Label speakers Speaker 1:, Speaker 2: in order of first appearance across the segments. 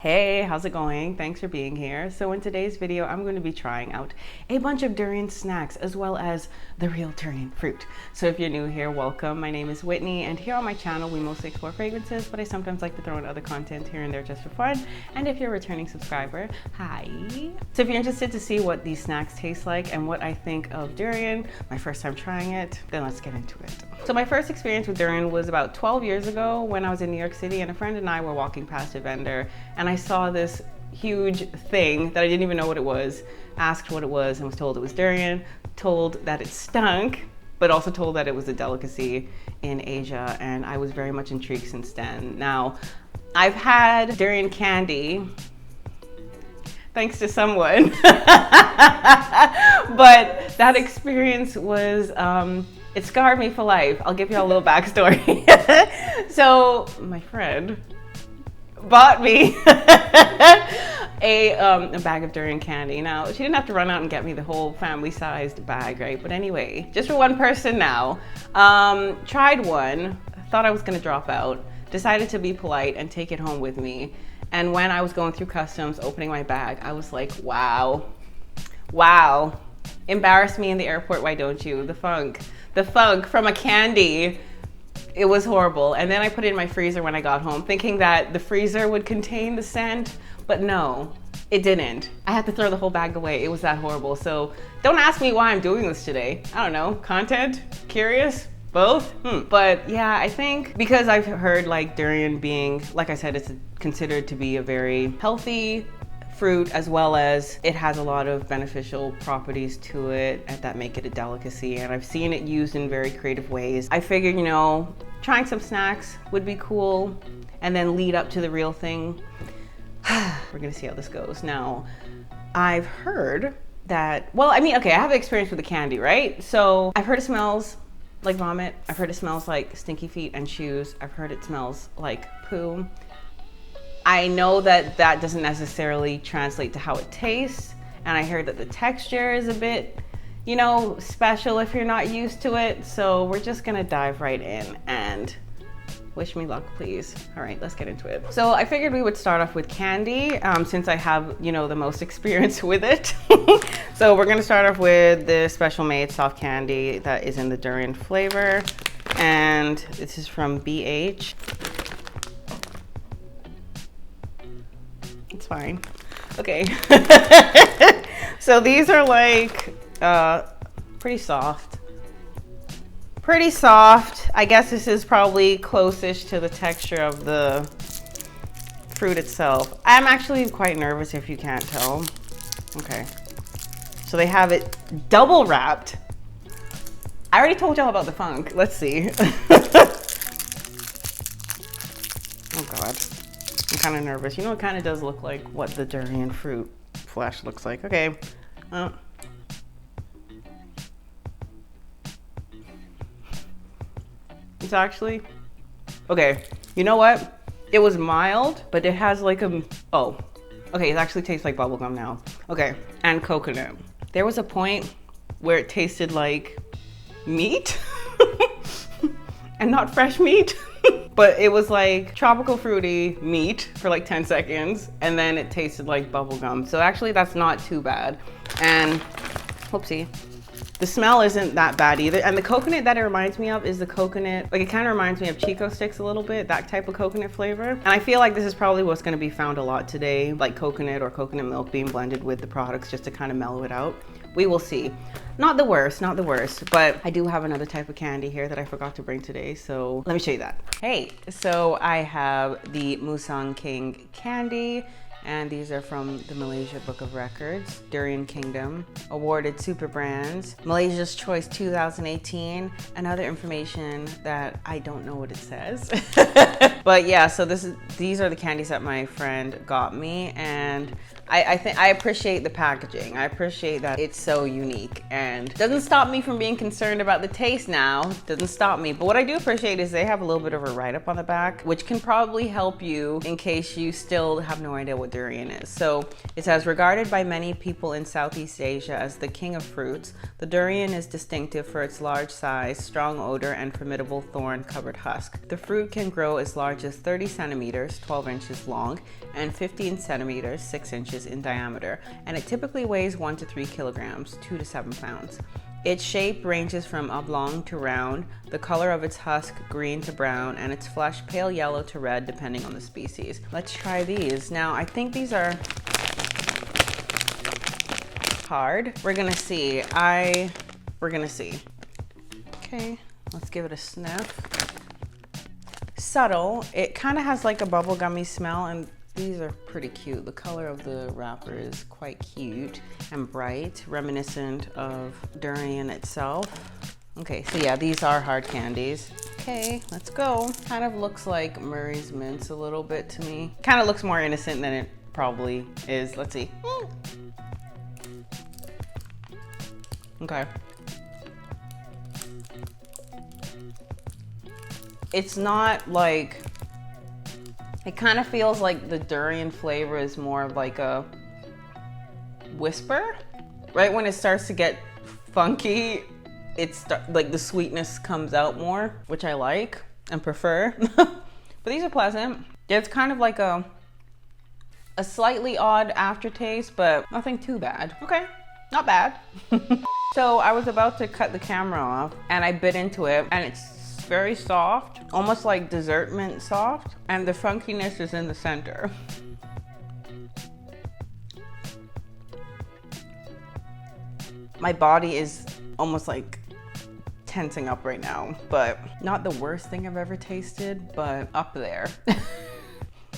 Speaker 1: Hey, how's it going? Thanks for being here. So in today's video, I'm going to be trying out a bunch of durian snacks as well as the real durian fruit. So if you're new here, welcome. My name is Whitney, and here on my channel, we mostly explore fragrances, but I sometimes like to throw in other content here and there just for fun. And if you're a returning subscriber, hi. So if you're interested to see what these snacks taste like and what I think of durian, my first time trying it, then let's get into it. So my first experience with durian was about 12 years ago when I was in New York City, and a friend and I were walking past a vendor, and I saw this huge thing that I didn't even know what it was, asked what it was, and was told it was durian, told that it stunk, but also told that it was a delicacy in Asia, and I was very much intrigued since then. Now, I've had durian candy, thanks to someone, but that experience was, it scarred me for life. I'll give you all a little backstory. So my friend bought me a bag of durian candy. Now, she didn't have to run out and get me the whole family-sized bag, right? But anyway, just for one person now. Tried one, thought I was gonna drop out, decided to be polite and take it home with me. And when I was going through customs, opening my bag, I was like, wow. Embarrass me in the airport, why don't you? The funk from a candy. It was horrible. And then I put it in my freezer when I got home, thinking that the freezer would contain the scent, but no, it didn't. I had to throw the whole bag away. It was that horrible. So don't ask me why I'm doing this today. I don't know, content, curious, both. But yeah, I think because I've heard like durian being, like I said, it's considered to be a very healthy fruit, as well as it has a lot of beneficial properties to it that make it a delicacy, and I've seen it used in very creative ways. I figured, you know, trying some snacks would be cool and then lead up to the real thing. We're gonna see how this goes. Now, I've heard that, well, I mean, okay, I have experience with the candy, right? So I've heard it smells like vomit. I've heard it smells like stinky feet and shoes. I've heard it smells like poo. I know that that doesn't necessarily translate to how it tastes, and I heard that the texture is a bit, you know, special if you're not used to it. So we're just gonna dive right in and wish me luck, please. All right, let's get into it. So I figured we would start off with candy, since I have, you know, the most experience with it. So we're gonna start off with the special made soft candy that is in the durian flavor, and this is from BH. It's fine. Okay. So these are like pretty soft. I guess this is probably closest to the texture of the fruit itself. I'm actually quite nervous if you can't tell. Okay. So they have it double wrapped. I already told y'all about the funk. Let's see. Oh God. I'm kind of nervous. You know, it kind of does look like what the durian fruit flesh looks like. Okay. It's actually, okay. You know what? It was mild, but it has like a, oh, okay. It actually tastes like bubblegum now. Okay. And coconut. There was a point where it tasted like meat and not fresh meat. But it was like tropical fruity meat for like 10 seconds, and then it tasted like bubblegum. So actually that's not too bad. And whoopsie, the smell isn't that bad either. And the coconut that it reminds me of is the coconut, like it kind of reminds me of Chico sticks a little bit, that type of coconut flavor. And I feel like this is probably what's gonna be found a lot today, like coconut or coconut milk being blended with the products just to kind of mellow it out. We will see. Not the worst, but I do have another type of candy here that I forgot to bring today, so let me show you that. Hey, so I have the Musang King candy, and these are from the Malaysia Book of Records, Durian Kingdom, awarded super brands, Malaysia's Choice 2018, and other information that I don't know what it says. But yeah, so these are the candies that my friend got me, and I appreciate the packaging. I appreciate that it's so unique, and doesn't stop me from being concerned about the taste now. Doesn't stop me. But what I do appreciate is they have a little bit of a write-up on the back, which can probably help you in case you still have no idea what what durian is. So it says, regarded by many people in Southeast Asia as the king of fruits, the durian is distinctive for its large size, strong odor, and formidable thorn-covered husk. The fruit can grow as large as 30 centimeters, 12 inches long, and 15 centimeters, 6 inches in diameter, and it typically weighs 1 to 3 kilograms, 2 to 7 pounds. Its shape ranges from oblong to round, the color of its husk green to brown, and its flesh pale yellow to red depending on the species. Let's try these. Now, I think these are hard. We're gonna see. We're gonna see. Okay, let's give it a sniff. Subtle. It kind of has like a bubblegummy smell, and these are pretty cute. The color of the wrapper is quite cute and bright, reminiscent of durian itself. Okay, so yeah, these are hard candies. Okay, let's go. Kind of looks like Murray's Mints a little bit to me. Kind of looks more innocent than it probably is. Let's see. Okay. It's not like, it kind of feels like the durian flavor is more of like a whisper. Right when it starts to get funky, it's like the sweetness comes out more, which I like and prefer. But these are pleasant. It's kind of like a slightly odd aftertaste, but nothing too bad. Okay, not bad. So I was about to cut the camera off and I bit into it, and it's very soft, almost like dessert mint soft, and the funkiness is in the center. My body is almost like tensing up right now, but not the worst thing I've ever tasted, but up there.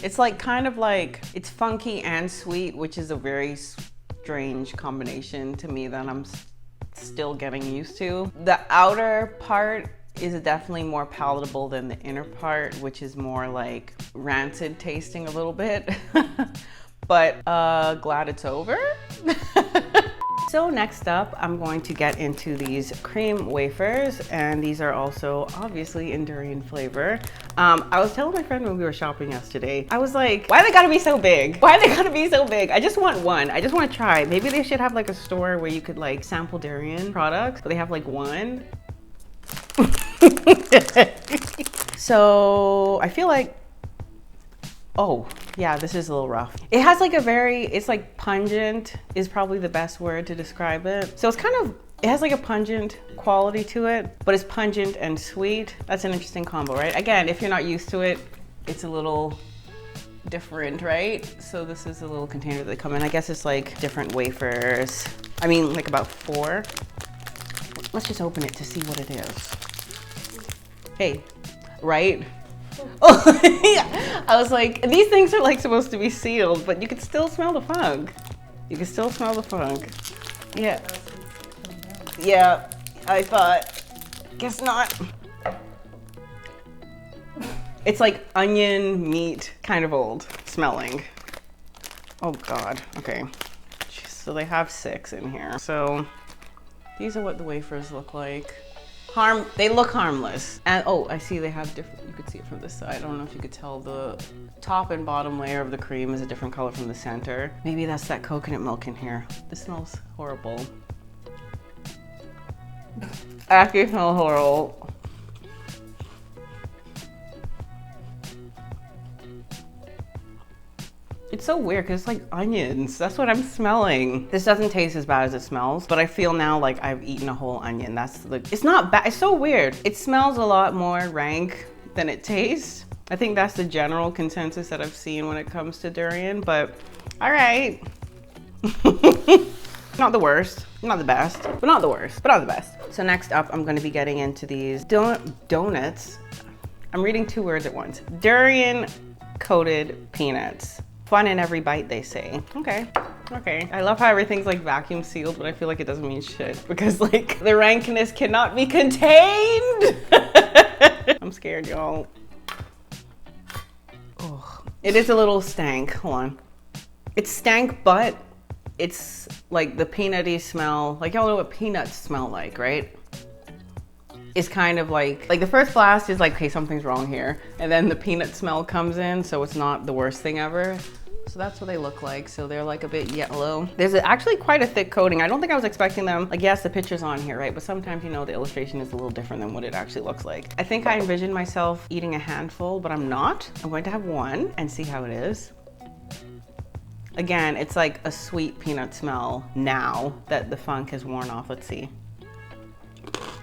Speaker 1: It's like kind of like, it's funky and sweet, which is a very strange combination to me that I'm still getting used to. The outer part is definitely more palatable than the inner part, which is more like rancid tasting a little bit. But glad it's over. So next up, I'm going to get into these cream wafers, and these are also obviously in durian flavor. I was telling my friend when we were shopping yesterday, I was like, why they gotta be so big? Why they gotta be so big? I just want one. I just want to try. Maybe they should have like a store where you could like sample durian products, but they have like one. So I feel like, oh yeah, this is a little rough. It has like a very, it's like pungent is probably the best word to describe it. So it's kind of, it has like a pungent quality to it, but it's pungent and sweet. That's an interesting combo, right? Again, if you're not used to it, it's a little different, right? So this is a little container that they come in. I guess it's like different wafers. I mean, like about 4. Let's just open it to see what it is. Hey, right? Oh, yeah. I was like, these things are like supposed to be sealed, but you can still smell the funk. You can still smell the funk. Yeah. Yeah, I thought, guess not. It's like onion meat, kind of old smelling. Oh God, okay. Jeez, so they have 6 in here. So these are what the wafers look like. They look harmless. And oh, I see they have different, you could see it from this side. I don't know if you could tell the top and bottom layer of the cream is a different color from the center. Maybe that's that coconut milk in here. This smells horrible. I actually smell horrible. It's so weird because it's like onions. That's what I'm smelling. This doesn't taste as bad as it smells, but I feel now like I've eaten a whole onion. That's the, it's not bad. It's so weird. It smells a lot more rank than it tastes. I think that's the general consensus that I've seen when it comes to durian, but all right. Not the worst, not the best, but not the worst, but not the best. So next up, I'm gonna be getting into these donuts. I'm reading 2 words at once. Durian-Coated Peanuts. Fun in every bite, they say. Okay, okay. I love how everything's like vacuum sealed, but I feel like it doesn't mean shit because like the rankness cannot be contained. I'm scared, y'all. Oh, it is a little stank, hold on. It's stank, but it's like the peanutty smell. Like y'all know what peanuts smell like, right? It's kind of like the first blast is like, okay, something's wrong here. And then the peanut smell comes in, so it's not the worst thing ever. So that's what they look like. So they're like a bit yellow. There's actually quite a thick coating. I don't think I was expecting them. Like, yes, the picture's on here, right? But sometimes, you know, the illustration is a little different than what it actually looks like. I think I envisioned myself eating a handful, but I'm not. I'm going to have one and see how it is. Again, it's like a sweet peanut smell now that the funk has worn off. Let's see.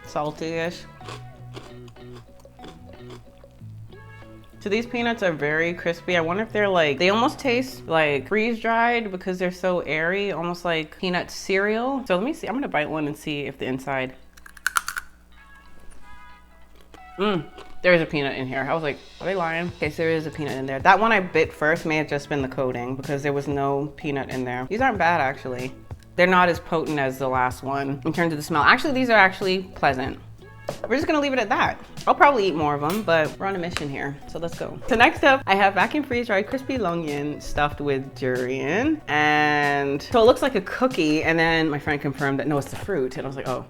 Speaker 1: Salty-ish. So these peanuts are very crispy. I wonder if they're like, they almost taste like freeze-dried because they're so airy, almost like peanut cereal. So let me see, I'm gonna bite one and see if the inside. There is a peanut in here. I was like, are they lying? Okay, so there is a peanut in there. That one I bit first may have just been the coating because there was no peanut in there. These aren't bad actually. They're not as potent as the last one in terms of the smell. Actually, these are actually pleasant. We're just gonna leave it at that. I'll probably eat more of them, but we're on a mission here, so let's go. So next up, I have vacuum freeze-dried crispy Longan stuffed with durian. And so it looks like a cookie, and then my friend confirmed that no, it's the fruit, and I was like, oh.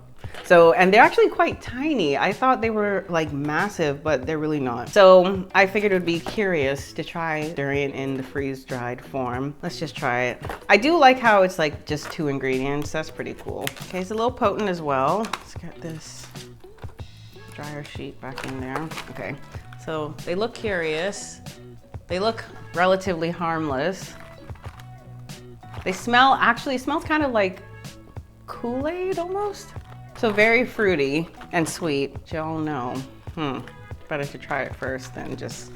Speaker 1: So, and they're actually quite tiny. I thought they were like massive, but they're really not. So I figured it would be curious to try durian in the freeze-dried form. Let's just try it. I do like how it's like just 2 ingredients. That's pretty cool. Okay, it's a little potent as well. Let's get this dryer sheet back in there. Okay, so they look curious. They look relatively harmless. They smell, actually it smells kind of like Kool-Aid almost. So very fruity and sweet, which y'all know. Better to try it first than just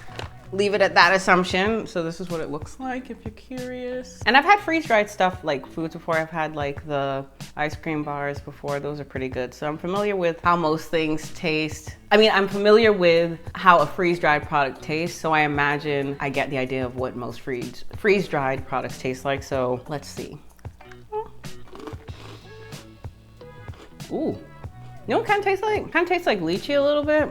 Speaker 1: leave it at that assumption. So this is what it looks like if you're curious. And I've had freeze-dried stuff like foods before. I've had like the ice cream bars before. Those are pretty good. So I'm familiar with how most things taste. I mean, I'm familiar with how a freeze-dried product tastes. So I imagine I get the idea of what most freeze-dried products taste like. So let's see. Ooh. You know what kind of tastes like? Kind of tastes like lychee a little bit.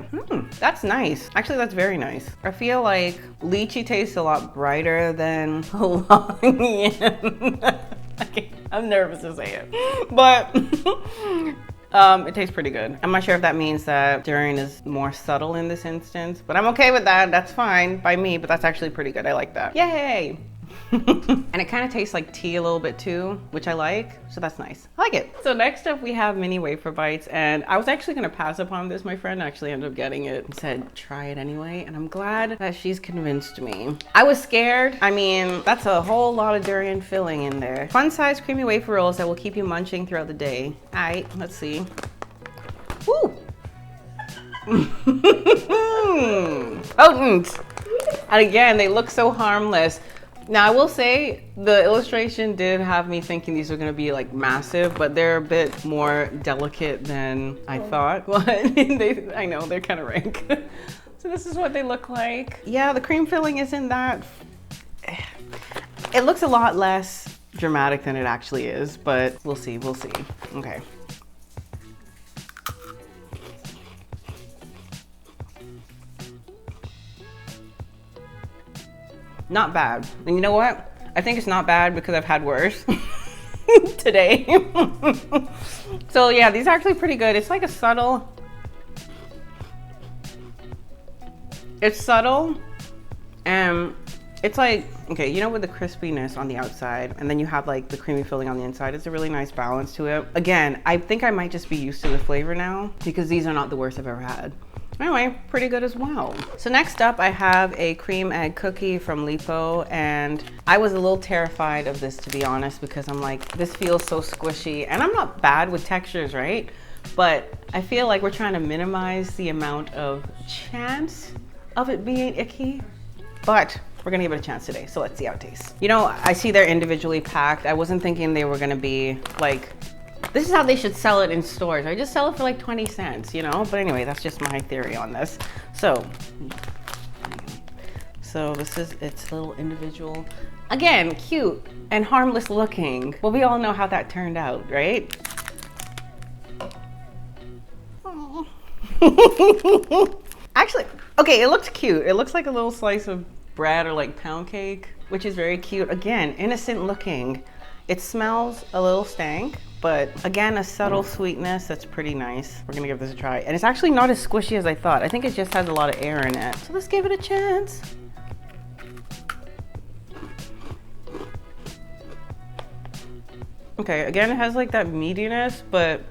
Speaker 1: That's nice. Actually, that's very nice. I feel like lychee tastes a lot brighter than Longan. I'm nervous to say it, but it tastes pretty good. I'm not sure if that means that durian is more subtle in this instance, but I'm okay with that. That's fine by me, but that's actually pretty good. I like that. Yay! And it kind of tastes like tea a little bit too, which I like, so that's nice. I like it. So next up we have mini wafer bites, and I was actually gonna pass upon this. My friend actually ended up getting it and said, try it anyway, and I'm glad that she's convinced me. I was scared. I mean, that's a whole lot of durian filling in there. Fun-sized creamy wafer rolls that will keep you munching throughout the day. All right, let's see. Woo! Potent! And again, they look so harmless. Now I will say the illustration did have me thinking these are gonna be like massive, but they're a bit more delicate than I thought. Well, I know they're kind of rank. So this is what they look like. Yeah, the cream filling isn't that, it looks a lot less dramatic than it actually is, but we'll see, we'll see. Okay. Not bad. And you know what? I think it's not bad because I've had worse today. So yeah, these are actually pretty good. It's like a subtle, it's subtle, and it's like, okay, you know, with the crispiness on the outside and then you have like the creamy filling on the inside, it's a really nice balance to it. Again, I think I might just be used to the flavor now because these are not the worst I've ever had. Anyway, pretty good as well. So next up, I have a cream egg cookie from Lipo, and I was a little terrified of this, to be honest, because I'm like, this feels so squishy, and I'm not bad with textures, right? But I feel like we're trying to minimize the amount of chance of it being icky, but we're gonna give it a chance today, so let's see how it tastes. You know, I see they're individually packed. I wasn't thinking they were gonna be like, this is how they should sell it in stores. I just sell it for like 20 cents, you know? But anyway, that's just my theory on this. So this is its little individual, again, cute and harmless looking. Well, we all know how that turned out, right? Actually, okay, it looks cute. It looks like a little slice of bread or like pound cake, which is very cute. Again, innocent looking. It smells a little stank, but again, a subtle sweetness that's pretty nice. We're gonna give this a try. And it's actually not as squishy as I thought. I think it just has a lot of air in it. So let's give it a chance. Okay, again, it has like that meatiness, but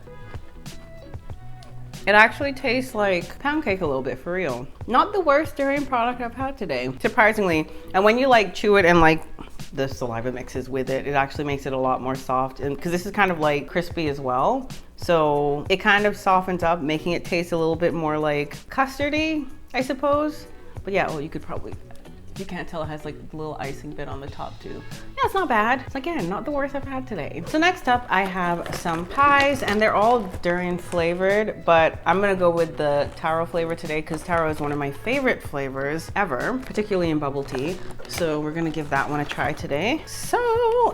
Speaker 1: it actually tastes like pound cake a little bit, for real. Not the worst durian product I've had today, surprisingly. And when you like chew it and like the saliva mixes with it, it actually makes it a lot more soft. And because this is kind of like crispy as well, so it kind of softens up, making it taste a little bit more like custardy, I suppose. But yeah, well, you could probably, you can't tell, it has like a little icing bit on the top too. Yeah, it's not bad. It's again, not the worst I've had today. So next up, I have some pies, and they're all durian flavored, but I'm gonna go with the taro flavor today because taro is one of my favorite flavors ever, particularly in bubble tea. So we're gonna give that one a try today. So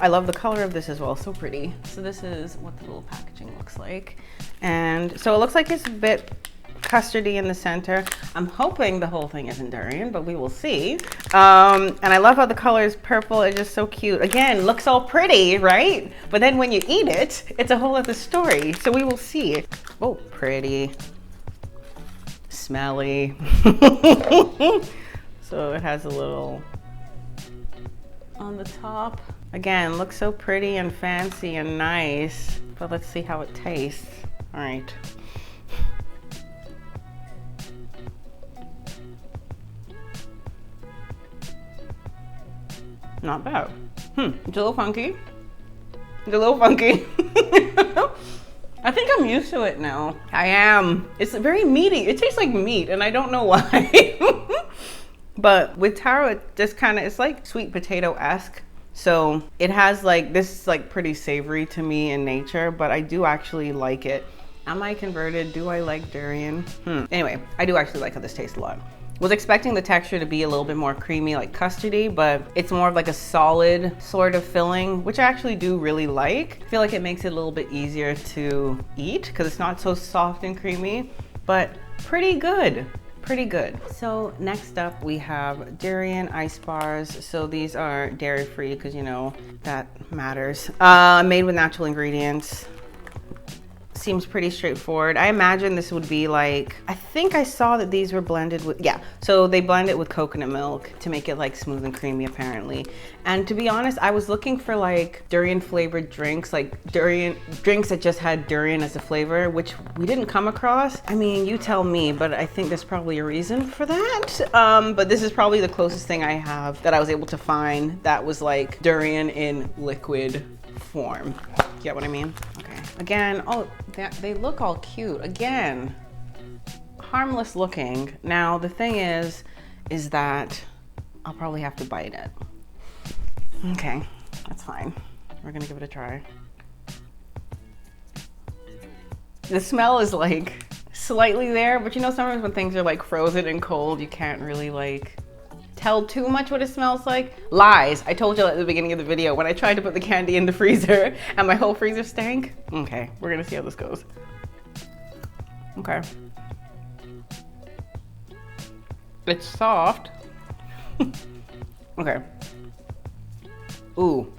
Speaker 1: I love the color of this as well, so pretty. So this is what the little packaging looks like. And so it looks like it's a bit custardy in the center. I'm hoping the whole thing isn't durian, but we will see. And I love how the color is purple. It's just so cute. Again, looks all pretty, right? But then when you eat it, it's a whole other story. So we will see. Oh, pretty. Smelly. So it has a little on the top. Again, looks so pretty and fancy and nice. But let's see how it tastes. All right. Not bad. It's a little funky. It's a little funky. I think I'm used to it now. I am. It's very meaty. It tastes like meat, and I don't know why. But with taro, it just kind of, it's like sweet potato-esque. So it has like, this is like pretty savory to me in nature, but I do actually like it. Am I converted? Do I like durian? Anyway, I do actually like how this tastes a lot. Was expecting the texture to be a little bit more creamy, like custardy, but it's more of like a solid sort of filling, which I actually do really like. I feel like it makes it a little bit easier to eat because it's not so soft and creamy, but pretty good. Pretty good. So next up we have Durian Ice Bars. So these are dairy free because you know that matters. Made with natural ingredients. Seems pretty straightforward. I imagine this would be like, I think I saw that these were blended with, yeah. So they blend it with coconut milk to make it like smooth and creamy apparently. And to be honest, I was looking for like durian flavored drinks, like durian drinks that just had durian as a flavor, which we didn't come across. I mean, you tell me, but I think there's probably a reason for that. But this is probably the closest thing I have that I was able to find that was like durian in liquid form. Get what I mean? Okay. Again, oh, they look all cute. Again, harmless looking. Now, the thing is that I'll probably have to bite it. Okay, that's fine. We're gonna give it a try. The smell is like slightly there, but you know, sometimes when things are like frozen and cold, you can't really like tell too much what it smells like. Lies. I told you at the beginning of the video when I tried to put the candy in the freezer and my whole freezer stank. Okay, we're gonna see how this goes. Okay. It's soft. Okay. Ooh.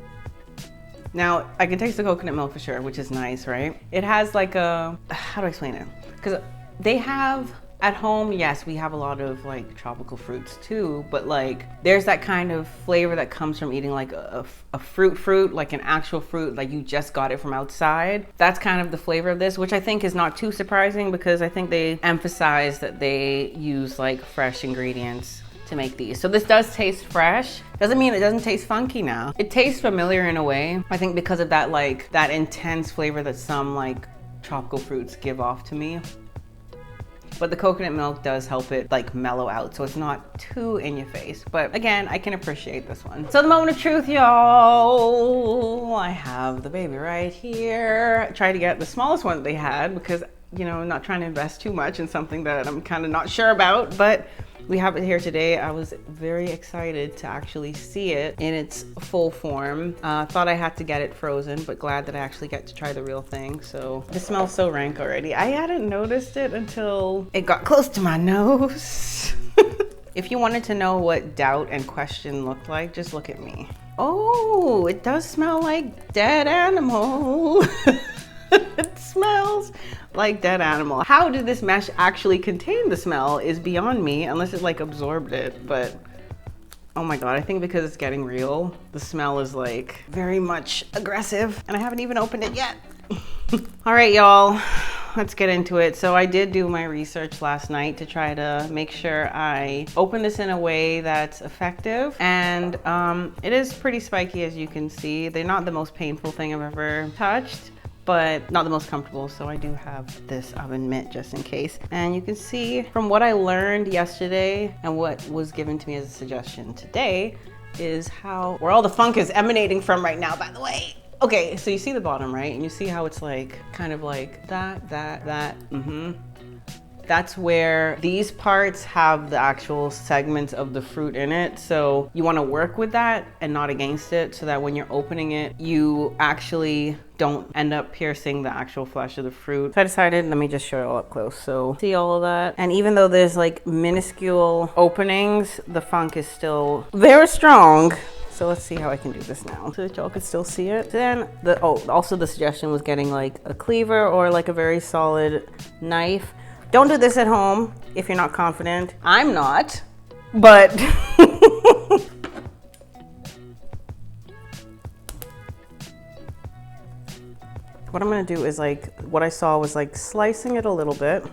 Speaker 1: Now, I can taste the coconut milk for sure, which is nice, right? It has like a, how do I explain it? Because they have, at home, yes, we have a lot of like tropical fruits too, but like there's that kind of flavor that comes from eating like a fruit, like an actual fruit, like you just got it from outside. That's kind of the flavor of this, which I think is not too surprising because I think they emphasize that they use like fresh ingredients to make these. So this does taste fresh. Doesn't mean it doesn't taste funky now. It tastes familiar in a way. I think because of that like that intense flavor that some like tropical fruits give off to me. But the coconut milk does help it like mellow out, so it's not too in your face. But again, I can appreciate this one. So the moment of truth, y'all. I have the baby right here. I tried to get the smallest one that they had because, you know, I'm not trying to invest too much in something that I'm kind of not sure about, but we have it here today. I was very excited to actually see it in its full form. Thought I had to get it frozen, but glad that I actually get to try the real thing. So this smells so rank already. I hadn't noticed it until it got close to my nose. If you wanted to know what doubt and question looked like, just look at me. Oh, it does smell like dead animal. It smells like dead animal. How did this mesh actually contain the smell is beyond me, unless it like absorbed it, but Oh my God, I think because it's getting real, the smell is like very much aggressive and I haven't even opened it yet. All right, y'all, let's get into it. So I did do my research last night to try to make sure I open this in a way that's effective. And it is pretty spiky, as you can see. They're not the most painful thing I've ever touched, but not the most comfortable. So I do have this oven mitt just in case. And you can see from what I learned yesterday and what was given to me as a suggestion today is where all the funk is emanating from right now, by the way. Okay, so you see the bottom, right? And you see how it's like, kind of like that. That's where these parts have the actual segments of the fruit in it. So you wanna work with that and not against it so that when you're opening it, you actually don't end up piercing the actual flesh of the fruit. So I decided, let me just show it all up close. So see all of that? And even though there's like minuscule openings, the funk is still very strong. So let's see how I can do this now so that y'all can still see it. Then also the suggestion was getting like a cleaver or like a very solid knife. Don't do this at home if you're not confident. I'm not, but what I'm gonna do is like, what I saw was like slicing it a little bit.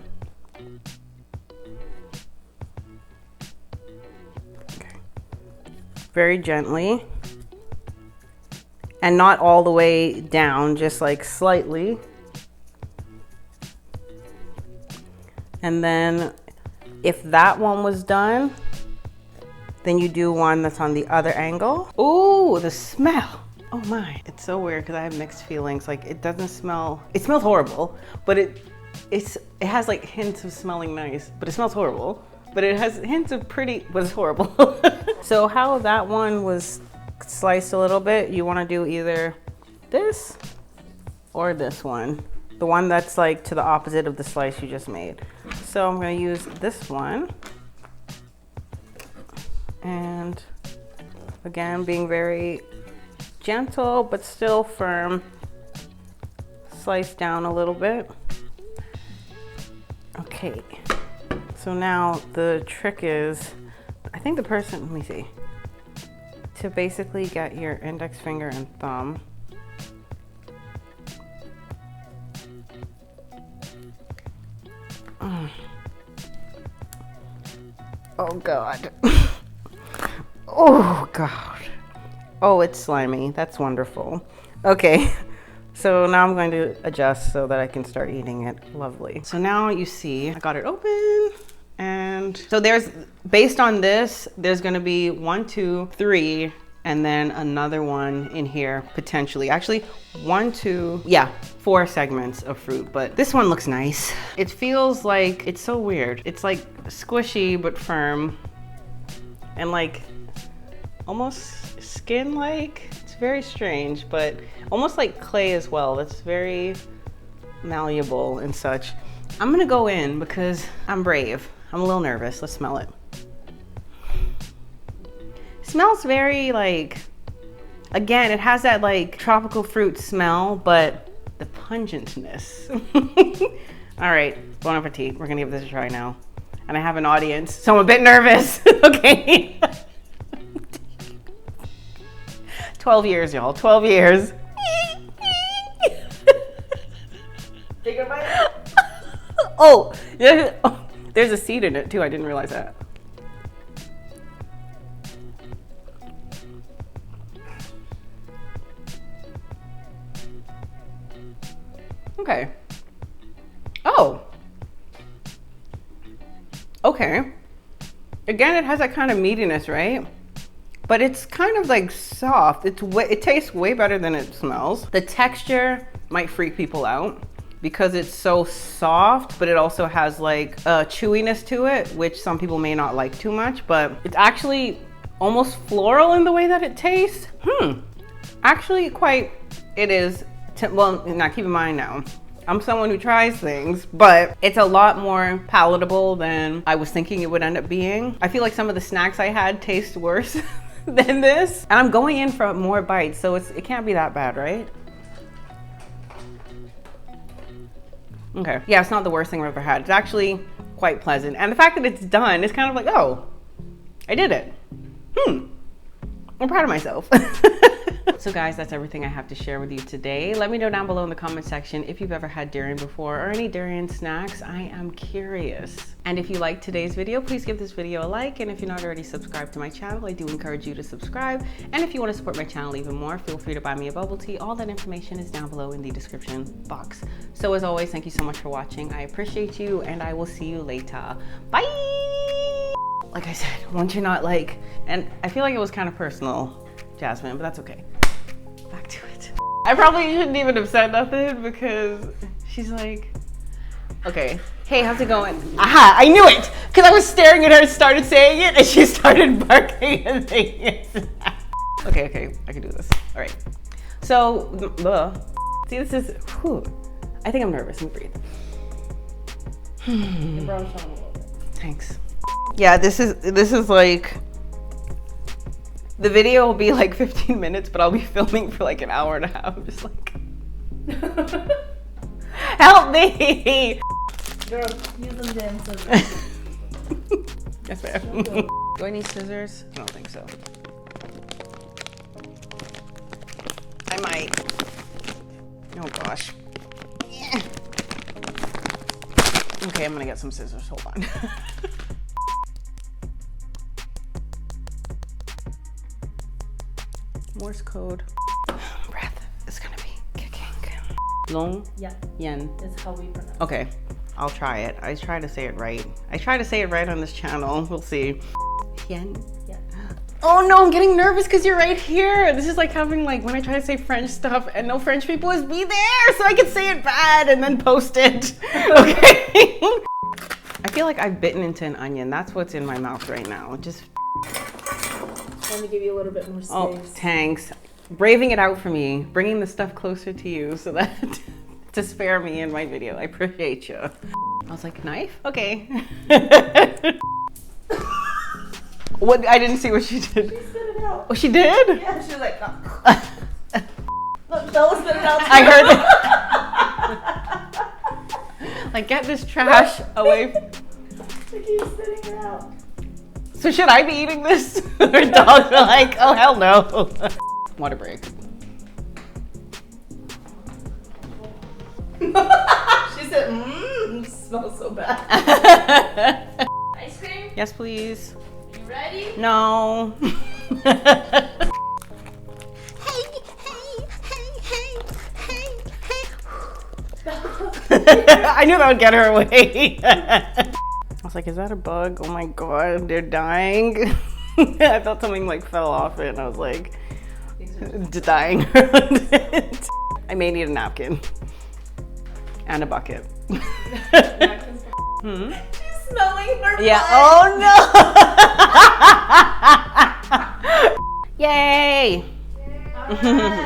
Speaker 1: Very gently and not all the way down, just like slightly. And then if that one was done, then you do one that's on the other angle. Ooh, the smell. Oh my, it's so weird because I have mixed feelings. Like it doesn't smell, it smells horrible, but it has like hints of smelling nice, but it smells horrible. But it has hints of pretty, but it's horrible. So how that one was sliced a little bit, you wanna do either this or this one. The one that's like to the opposite of the slice you just made. So I'm gonna use this one. And again, being very gentle, but still firm. Slice down a little bit. Okay. So now the trick is, I think the person, let me see, to basically get your index finger and thumb oh God. Oh God. Oh, it's slimy. That's wonderful. Okay. So now I'm going to adjust so that I can start eating it. Lovely. So now you see, I got it open. And so based on this, there's gonna be 1, 2, 3, and then another one in here, potentially. Actually, 1, 2, yeah, 4 segments of fruit, but this one looks nice. It feels like, it's so weird. It's like squishy, but firm. And like, almost skin-like. It's very strange, but almost like clay as well. It's very malleable and such. I'm gonna go in because I'm brave. I'm a little nervous. Let's smell it. It smells very like, again, it has that like tropical fruit smell, but the pungentness. All right, bon appetit. We're gonna give this a try now. And I have an audience, so I'm a bit nervous. Okay. 12 years, y'all, 12 years. Take a bite. Oh, yeah. Oh, there's a seed in it too. I didn't realize that. Okay. Oh. Okay. Again, it has that kind of meatiness, right? But it's kind of like soft. It tastes way better than it smells. The texture might freak people out because it's so soft, but it also has like a chewiness to it, which some people may not like too much, but it's actually almost floral in the way that it tastes. Actually it is, well, now keep in mind now, I'm someone who tries things, but it's a lot more palatable than I was thinking it would end up being. I feel like some of the snacks I had taste worse than this. And I'm going in for more bites, so it can't be that bad, right? Okay, yeah, it's not the worst thing I've ever had. It's actually quite pleasant. And the fact that it's done, it's kind of like, oh, I did it. I'm proud of myself. So guys, that's everything I have to share with you today. Let me know down below in the comment section if you've ever had durian before or any durian snacks. I am curious. And if you liked today's video, please give this video a like. And if you're not already subscribed to my channel, I do encourage you to subscribe. And if you want to support my channel even more, feel free to buy me a bubble tea. All that information is down below in the description box. So as always, thank you so much for watching. I appreciate you, and I will see you later. Bye! Like I said, once you're not like, and I feel like it was kind of personal, Jasmine, but that's okay. Back to it. I probably shouldn't even have said nothing because she's like, okay, hey, how's it going? Aha, I knew it! Because I was staring at her and started saying it, and she started barking and saying it. Okay, I can do this. All right. So, see, this is, whew. I think I'm nervous. Let me breathe.
Speaker 2: Your brown shone a little bit.
Speaker 1: Thanks. Yeah, this is like, the video will be like 15 minutes, but I'll be filming for like an hour and a half. I'm just like, help me!
Speaker 2: Girl, use them damn scissors.
Speaker 1: Yes, ma'am. Do I need scissors? I don't think so. I might. Oh gosh. Yeah. Okay, I'm gonna get some scissors. Hold on. Morse code. Breath is gonna be kicking. Longan.
Speaker 2: Is how we pronounce it.
Speaker 1: Okay, I'll try it. I try to say it right. I try to say it right on this channel. We'll see. Yen.
Speaker 2: Yeah.
Speaker 1: Oh no, I'm getting nervous because you're right here. This is like having like when I try to say French stuff and no French people is be there so I can say it bad and then post it. Okay. I feel like I've bitten into an onion. That's what's in my mouth right now. Just
Speaker 2: Trying to give you a little bit more space.
Speaker 1: oh, thanks. Braving it out for me, bringing the stuff closer to you so that to spare me in my video. I appreciate you. I was like, knife? Okay. What? I didn't see what she did.
Speaker 2: She spit it out.
Speaker 1: Oh, she did?
Speaker 2: Yeah, she was like, oh. Look, Bella spit it out too.
Speaker 1: I heard it. Like, get this trash away.
Speaker 2: She keeps spitting it out.
Speaker 1: So should I be eating this? Her dogs are like, oh hell no. Water break.
Speaker 2: She said, it smells so bad. Ice cream?
Speaker 1: Yes, please.
Speaker 2: You ready?
Speaker 1: No. I knew that would get her away. I was like, is that a bug? Oh my God, they're dying. I felt something like fell off it and I was like, dying. I may need a napkin and a bucket.
Speaker 2: She's smelling her
Speaker 1: Yeah,
Speaker 2: butt.
Speaker 1: oh no. Yay.
Speaker 2: All right.